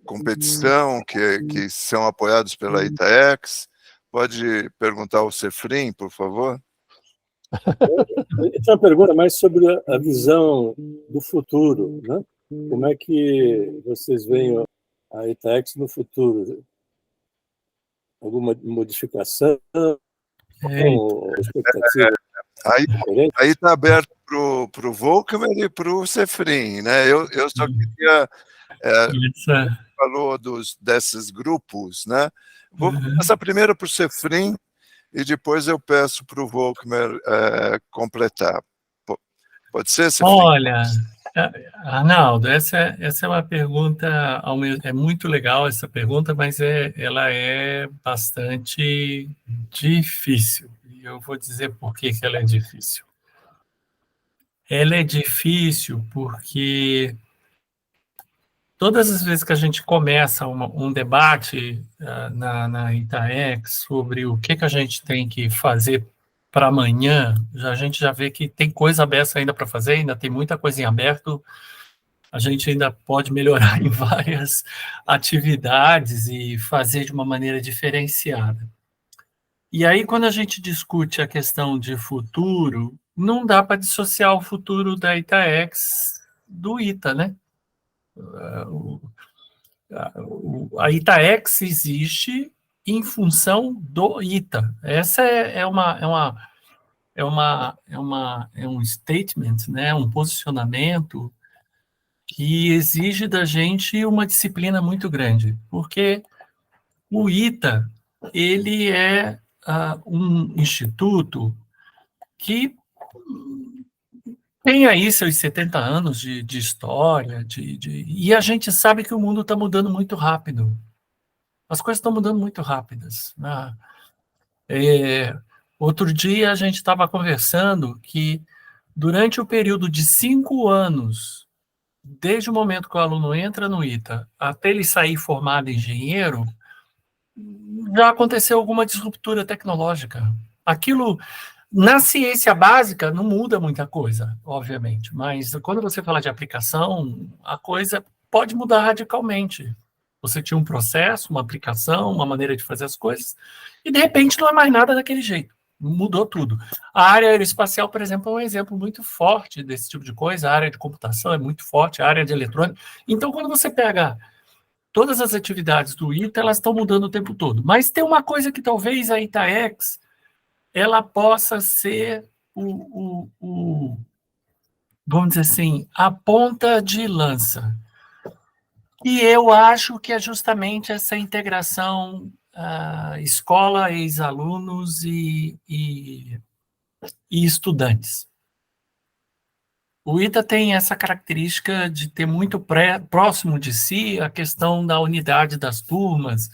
competição que são apoiados pela ITAEX? Pode perguntar ao Cefrim, por favor? Eu tinha uma pergunta mais sobre a visão do futuro, né? Como é que vocês veem a ITAEX no futuro? alguma modificação É, ou expectativa Aí diferente? está aberto para o Volkmer e para o Cefrin, né? Eu só queria... essa, falou desses grupos, né? Vou começar primeiro para o Cefrin e depois eu peço para o Volkmer completar. Pode ser, Cefrin? olha, Arnaldo, essa é uma pergunta, é muito legal essa pergunta, mas ela é bastante difícil. E eu vou dizer por que que ela é difícil. Ela é difícil porque todas as vezes que a gente começa um debate na Itaex sobre o que a gente tem que fazer para amanhã, a gente já vê que tem coisa aberta ainda para fazer, ainda tem muita coisa em aberto, a gente ainda pode melhorar em várias atividades e fazer de uma maneira diferenciada. E aí, quando a gente discute a questão de futuro, não dá para dissociar o futuro da Itaex do ITA, né? A Itaex existe em função do ITA. Essa é um statement, né? Um posicionamento que exige da gente uma disciplina muito grande, porque o ITA ele é um instituto que tem aí seus 70 anos de história, e a gente sabe que o mundo está mudando muito rápido. As coisas estão mudando muito rápidas, né? Outro dia a gente estava conversando que durante o período de 5 anos, desde o momento que o aluno entra no ITA até ele sair formado engenheiro, já aconteceu alguma disruptura tecnológica. Aquilo, na ciência básica, não muda muita coisa, obviamente, mas quando você fala de aplicação, a coisa pode mudar radicalmente. Você tinha um processo, uma aplicação, uma maneira de fazer as coisas, e de repente não é mais nada daquele jeito. Mudou tudo. A área aeroespacial, por exemplo, é um exemplo muito forte desse tipo de coisa. A área de computação é muito forte, a área de eletrônica. Então, quando você pega todas as atividades do ITA, elas estão mudando o tempo todo. Mas tem uma coisa que talvez a Itaex ela possa ser vamos dizer assim, a ponta de lança. E eu acho que é justamente essa integração escola, ex-alunos e estudantes. O ITA tem essa característica de ter muito próximo de si a questão da unidade das turmas,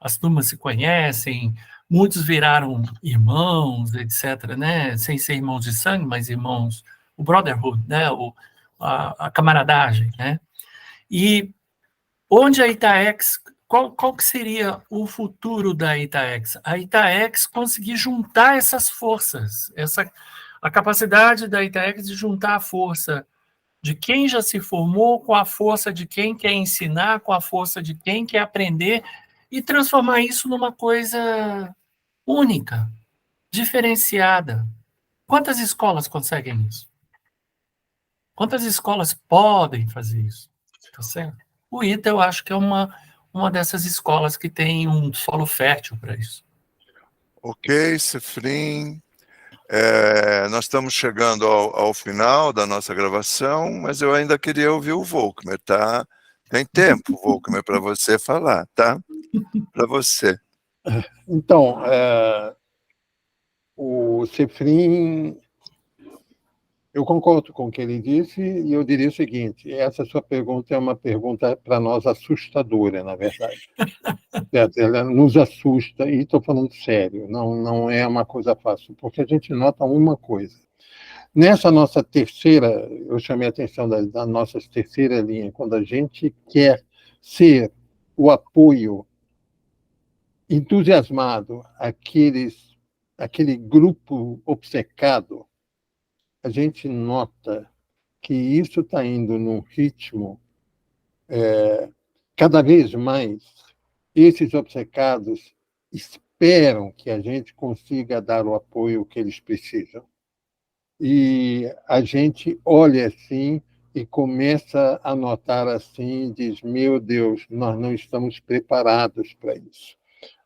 as turmas se conhecem, muitos viraram irmãos, etc., né? Sem ser irmãos de sangue, mas irmãos, o brotherhood, né? A camaradagem, né? E onde a Itaex, qual que seria o futuro da Itaex? A Itaex conseguir juntar essas forças, a capacidade da Itaex de juntar a força de quem já se formou com a força de quem quer ensinar, com a força de quem quer aprender e transformar isso numa coisa única, diferenciada. Quantas escolas conseguem isso? Quantas escolas podem fazer isso? Tá certo? O ITA, eu acho que é uma dessas escolas que tem um solo fértil para isso. Ok, Cefrin. Nós estamos chegando ao final da nossa gravação, mas eu ainda queria ouvir o Volkmer, tá? Tem tempo, Volkmer, para você falar, tá? Para você. Então, o Cefrin, eu concordo com o que ele disse e eu diria o seguinte: essa sua pergunta é uma pergunta para nós assustadora, na verdade. Ela nos assusta, e estou falando sério, não é uma coisa fácil, porque a gente nota uma coisa. Nessa nossa terceira, eu chamei a atenção da nossa terceira linha, quando a gente quer ser o apoio entusiasmado aquele grupo obcecado, a gente nota que isso está indo num ritmo cada vez mais. Esses obcecados esperam que a gente consiga dar o apoio que eles precisam. E a gente olha assim e começa a notar assim, diz: meu Deus, nós não estamos preparados para isso.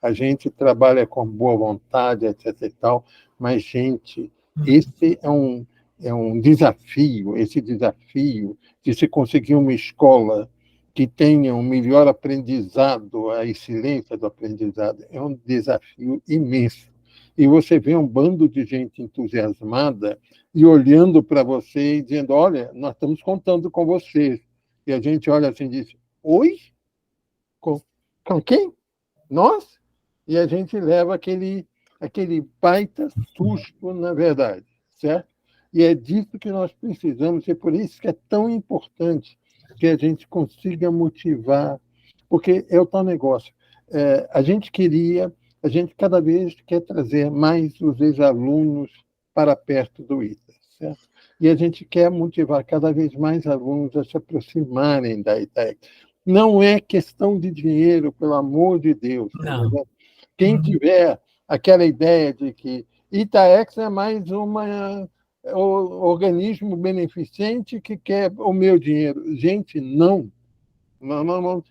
A gente trabalha com boa vontade, etc. e tal, mas, gente, esse é um desafio, esse desafio de se conseguir uma escola que tenha um melhor aprendizado, a excelência do aprendizado, é um desafio imenso. E você vê um bando de gente entusiasmada e olhando para você e dizendo, olha, nós estamos contando com vocês. E a gente olha assim e diz, oi? Com quem? Nós? E a gente leva aquele baita susto, na verdade, certo? E é disso que nós precisamos, e por isso que é tão importante que a gente consiga motivar, porque é o tal negócio. A gente cada vez quer trazer mais os ex-alunos para perto do ITA, certo? E a gente quer motivar cada vez mais alunos a se aproximarem da ITAEX. Não é questão de dinheiro, pelo amor de Deus. Não. Quem tiver aquela ideia de que ITAEX é mais um organismo beneficente que quer o meu dinheiro. Gente, não. Não.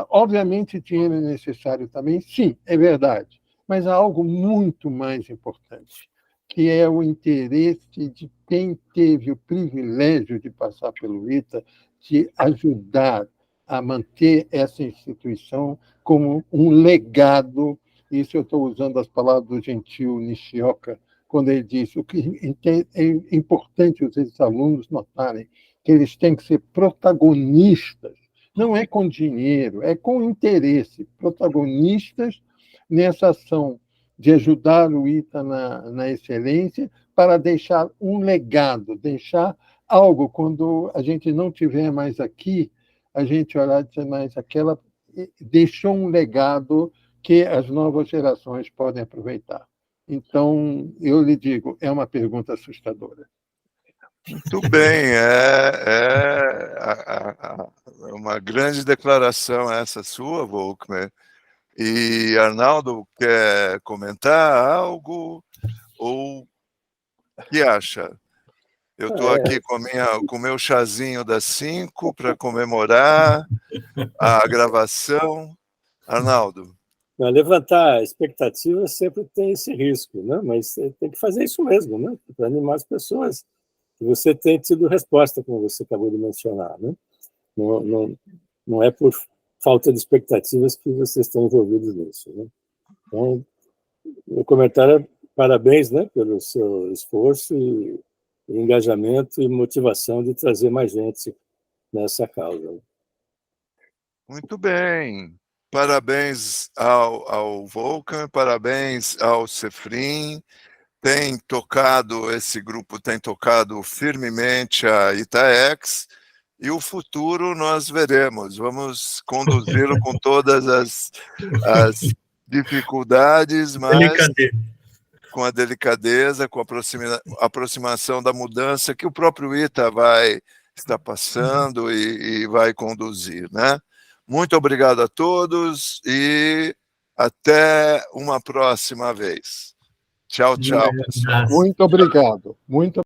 Obviamente, dinheiro é necessário também, sim, é verdade. Mas há algo muito mais importante, que é o interesse de quem teve o privilégio de passar pelo ITA, de ajudar a manter essa instituição como um legado. Isso eu estou usando as palavras do gentil Nishioka, quando ele disse o que é importante os ex-alunos notarem, que eles têm que ser protagonistas, não é com dinheiro, é com interesse, protagonistas nessa ação de ajudar o ITA na excelência para deixar um legado, deixar algo, quando a gente não tiver mais aqui, a gente olhar e dizer, mas aquela deixou um legado que as novas gerações podem aproveitar. Então, eu lhe digo, é uma pergunta assustadora. Muito bem, uma grande declaração essa sua, Volkmer. E Arnaldo quer comentar algo? Ou o que acha? Eu estou aqui com o meu chazinho das 5 para comemorar a gravação. Arnaldo. Levantar a expectativa sempre tem esse risco, né? Mas tem que fazer isso mesmo, né? Para animar as pessoas. E você tem tido resposta, como você acabou de mencionar, né? Não é por falta de expectativas que vocês estão envolvidos nisso, né? Então, o comentário é parabéns, né, pelo seu esforço e engajamento e motivação de trazer mais gente nessa causa. Muito bem. Parabéns ao Volkan, parabéns ao Cefrim. Esse grupo tem tocado firmemente a ITAEX, e o futuro nós veremos. Vamos conduzi-lo com todas as dificuldades, mas com a delicadeza, com a aproximação da mudança que o próprio ITA vai estar passando e vai conduzir, né? Muito obrigado a todos e até uma próxima vez. Tchau, pessoal. Muito obrigado. Muito